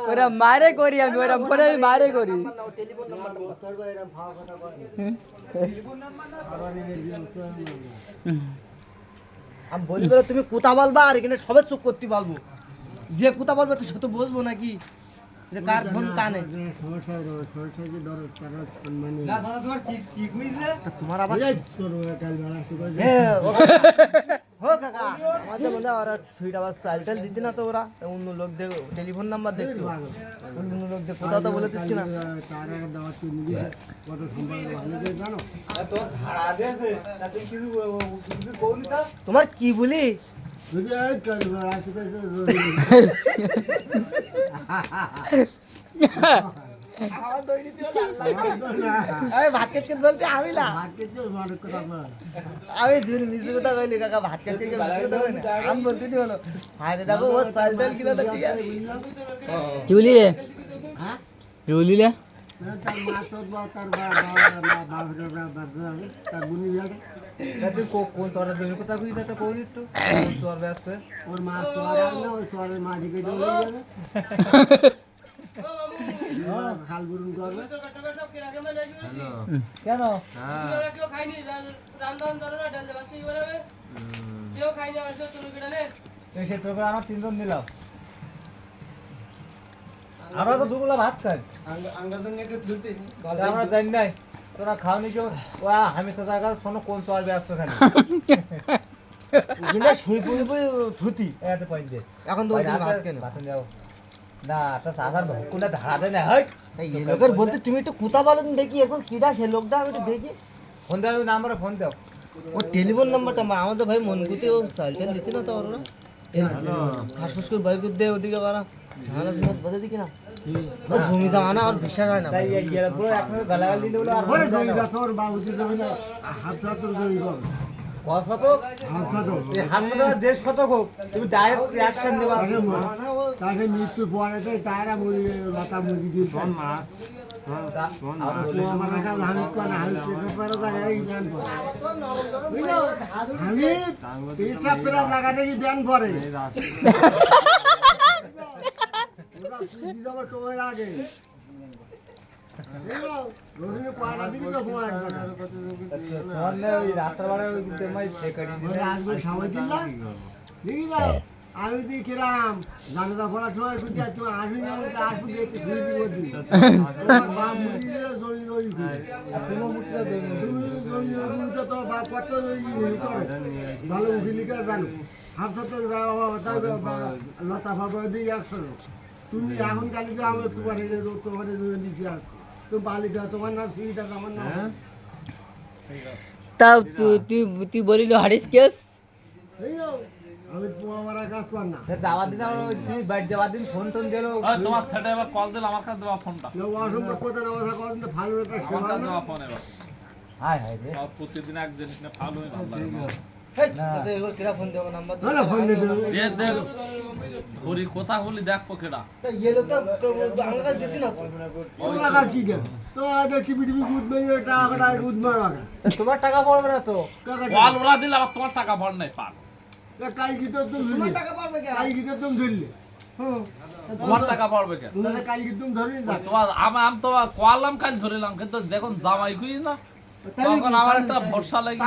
ওরা মারে করি আমি ওরা ফোনে মারে করি আমি বলবো তুমি কোথা বলবা আর এখানে সবে চোখ করতে বলবো যে কোথা বলবে তো সে তো বুঝবো নাকি যে কার ফোন কানে তোমার আবার চালটাল দিতি না তো ওরা অন্য লোক দেখ টেলিফোন নাম্বার দেখতো অন্য লোক দেখ কোথাও তো বলে দিচ্ছি না তোমার কি বলি ভাত খেতে বলতে আমি না আমি মিশু কথা কইলি কাকা ভাত খেতে আমি বলতে হলো হায়দে দেখো ও চাল ডাল কিনা তো ঠিক আছে কি বলি রে কি বলি রে কোন চরের জমি কথা কই তো কোন একটু চর ব্যস্ত ওর মাছ চর না ওই চরের মাটি কেটে হয়ে যাবে হাল বুরুন করবে কেন কেউ খাইনি রান্দান ধরে না ডাল দেবাসি বলবে কেউ খাই না আসলে তুমি কেটে নে এই ক্ষেত্র করে আমরা তিনজন নিলাম আমরা তো দুগুলা ভাত খাই আঙ্গার সঙ্গে একটু ধুতে আমরা জানি নাই তোরা খাওনি কেউ ওয়া আমি তো জায়গা শোনো কোন চর ব্যস্ত খালি কিন্তু শুই পুরি পুরি ধুতি এত পয়েন্ট দে এখন তো ভাত কেন ভাত দাও না তা সাধারণ কোনটা ধারা দেয় না হয় এই লোকের বলতে তুমি একটু কোথা বলেন দেখি এখন কিডা সে লোকটা আমি একটু দেখি ফোন দাও নাম্বারে ফোন দাও ও টেলিফোন নাম্বারটা আমাদের ভাই মনগুতে ও সাইকেল দিতে না তো ওরা হাসপাস করে বাইক দে ওদিকে বাড়া ঝামেলা সমেত বলে দিকে না বস জমি জামানা আর বিশ্বাস হয় না তাই ইয়ার পুরো এখন গালাগালি দিলে বলে আর ওরে জমি তোর বাবুজি জমি না হাত তোর জমি কর কত শতক হাত শতক এই হাত শতক যে শতক হোক তুমি ডাইরেক্ট রিঅ্যাকশন দেবা তাকে মৃত্যু পরে তো তারা মরি লতা মুরগি দিয়ে কোন মা আমার কাছে আমি কোন আমি চেক করে জায়গায় জ্ঞান করে আমি এই চাপরা জায়গাটা কি জ্ঞান করে ওরা সুদি যাবে তোর আগে রোহিণী কোয়ালা দিকে তো ঘুমায় তোমার না ওই রাতের বেলা ওই দিতে মাই ফেকারি দিলে আজকে সময় দিলাম দেখি না আমি দেখি কিরাম জানাজা পড়ার সময় কুদি আছো আসবি না আসবি দেখতে শুই দিব দি তোমার বাপ মুড়ি জড়ি জড়ি আর তুমি মুড়িটা তুমি জড়ি জড়ি তো বাপ কত জড়ি করে ভালো উকিলিকা জানো হাফটা তো লতা ফাবা দিয়ে একশো তুমি এখন কালি তো আমার তোমার দিচ্ছি আর তো বালিকা তোমার নাম সুইটা আমার নাম তাও তুই বলিল হারিস কেস আমি তোমার কাজ কর না যাওয়ার দিন তুমি বাইরে যাওয়ার দিন ফোন টোন দিল তোমার সেটা এবার কল দিল আমার কাছে দেওয়া ফোনটা অসম্ভব কথা না কথা করেন তো ভালো একটা সেবা দেওয়া ফোন এবার হায় হায় রে প্রতিদিন একদিন না ভালো হয়ে ভালো লাগে কেডা ফোন দেব নাম্বার ধরি কথা বলি দেখো কেডা ये लोग तो আমার কাছে দিতি না তোমার কাছে কি দেব তো আগে টিভি গুড মেরে টাকাটা গুড মারবা তোমার টাকা পড়বে না তো কল ওরা দিলে আবার তোমার টাকা ভর নাই পার কাল কি তো তুমি তোমার টাকা পারবে কে কাল কি তো তুমি ধরলে তোমার টাকা পড়বে কে তোমরা কাল কি তুমি ধরলি না তোমার আমি তো কলাম কাল ধরিলাম কিন্তু যখন জামাই কই না তখন আমার একটা ভরসা লাগে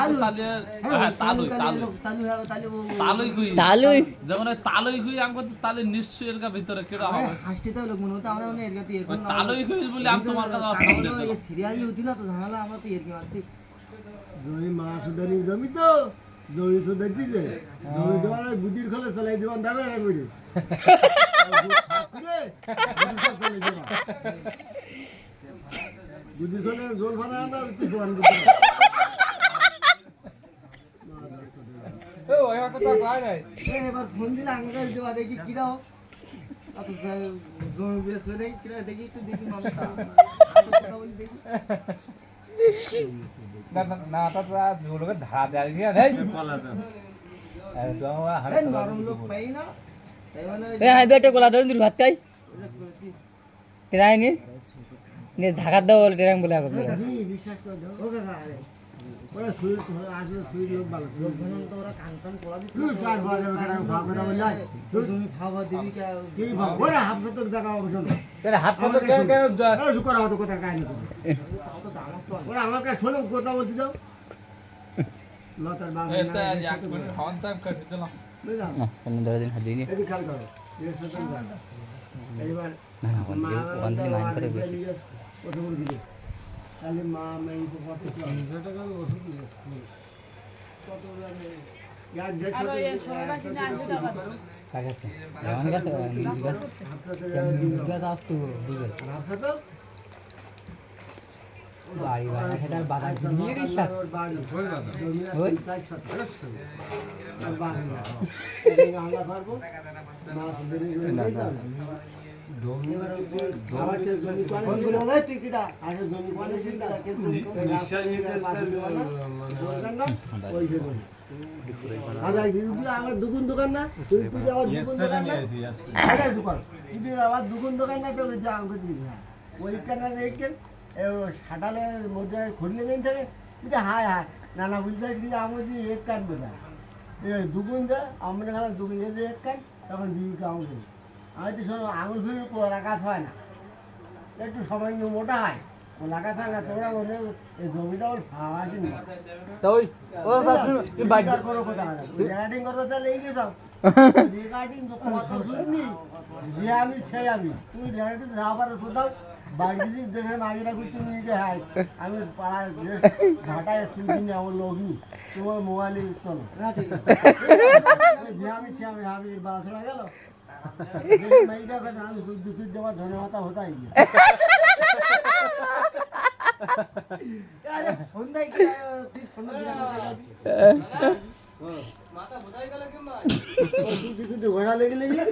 তালুই কই তালুই যখন তালুই কই আমি তো তালে নিশ্চয়ই এর ভিতরে কেডা হবে হাসতে লোক মনে হতো আমরা এর কাছে এরকম তালুই কই বলে আমি তোমার কাছে ফোন দিলাম এই সিরিয়ালি হতি না তো ঝামেলা আমরা তো এর কি মারতি জমি মাছ ধরি জমি তো জমি তো দেখি যে জমি দেওয়ার গুদির খলে চালাই দিবান দাদা রে কইরে গুদির খলে জল ফানা না তুই দোয়ান এ ওই কথা কয় নাই এবার ফোন দিলে আঙ্গাল দেওয়া দেখি কি দাও কত জমি বেশ হয়ে দেখি কিরা দেখি একটু দেখি মামটা কথা বলি দেখি না তা লোকে ধারা দেয় দিয়া নেই নরম লোক পাই না এ হাই বেটা গোলা দেন দিল ভাত খাই তেরাই নি নে ঢাকা দাও টেরাং বলে আগত বিশ্বাস করে দাও ও কাকা লোকজন তো ওরা কান কান পড়া দিচ্ছে তুমি খাওয়া দিবি তাহলে হাত পা তো কেন কেন আমার কাছে শোনো কথা বলছি দাও এটা এক মিনিট হন টাইম কাটি দিলাম না কোনো ধরে দিন হাত দিইনি খেয়াল করো এইবার না না ওখান থেকে লাইন করে বেশি তাহলে মা মেয়ে কত কাকাতে যেমন গেছে নিজ গাছ আসতো বুঝে বাড়ি বাড়ি সেটা বাগান নিয়ে গেছিস ওই আমার দুগুন দোকান না তুই আমার দুগুন দোকান না দোকান তুই আমার দুগুন দোকান না তো ওইখানে রেখে সাঁটালের মধ্যে খুললে নেই থাকে কিন্তু হায় হায় নানা বুঝতে পারছি আমার যে এক কান বোঝায় দুগুন দেয় আমরা এখানে দুগুন যে এক কান তখন জীবিকা আমাকে আমি তো শোনো আঙুল ফিরে লাগাত হয় না একটু সামান্য মোটা হয় ও লাগাত হয় না তোমরা মনে এই জমিটা ওর ফাওয়া দিন তো ওই ও তুমি বাড়ি কোনো কথা হয় না রেকর্ডিং করো তাহলে এগিয়ে যাও রেকর্ডিং তো কথা শুননি যে আমি সেই আমি তুমি রেকর্ডিং যা পারো শোধাও বাড়ি যদি দেখে মাঝে রাখি তুমি নিজে হাই আমি পাড়ায় ঘাটায় শুনছি আমার লোক নি তোমার মোবাইলে চলো যে আমি সে আমি আমি বাসরা গেল মেয়েটা কথা আমি সূর্য সূর্য আমার ধন্যবাদ হতাই গিয়ে ফোন দেয় কি তুই ফোন মাথা বোঝাই গেল কিংবা কিছু ঘোড়া লেগে লেগে